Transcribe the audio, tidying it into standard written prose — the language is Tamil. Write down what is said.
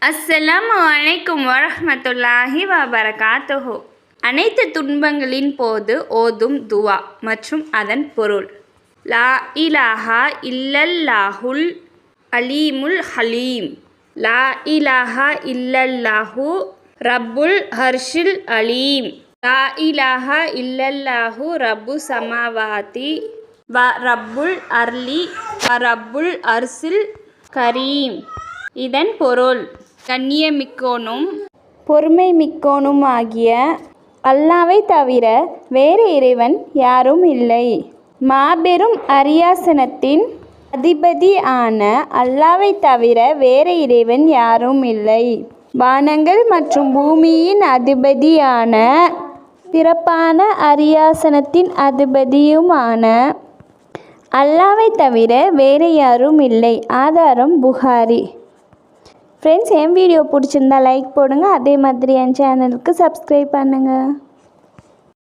அஸ்ஸலாமு அலைக்கும் வரஹ்மத்துல்லாஹி வபரகாத்துஹு. அனைத்து துன்பங்களின் போது ஓதும் துவா மற்றும் அதன் பொருள். லா இலாஹா இல்லல்லாஹுல் அலீமுல் ஹலீம். லா இலாஹா இல்லல்லாஹு ரப்புல் ஹர்ஷில் அலீம். லா இலாஹா இல்லல்லாஹு ரப்பு சமாவாதி வ ரப்புல் அர்லி வ ரப்புல் அர்சில் கரீம். இதன் பொருள்: கண்ணியமிக்கோனும் பொறுமை மிக்கோனும் ஆகிய அல்லாவை தவிர வேறு இறைவன் யாரும் இல்லை. மாபெரும் அரியாசனத்தின் அதிபதி ஆன அல்லாவை தவிர வேறு இறைவன் யாரும் இல்லை. வானங்கள் மற்றும் பூமியின் அதிபதியான சிறப்பான அரியாசனத்தின் அதிபதியுமான அல்லாவை தவிர வேறு யாரும் இல்லை. ஆதாரம் புகாரி. ஃப்ரெண்ட்ஸ், என் வீடியோ பிடிச்சிருந்தா லைக் போடுங்க. அதே மாதிரி என் சேனலுக்கு சப்ஸ்கிரைப் பண்ணுங்கள்.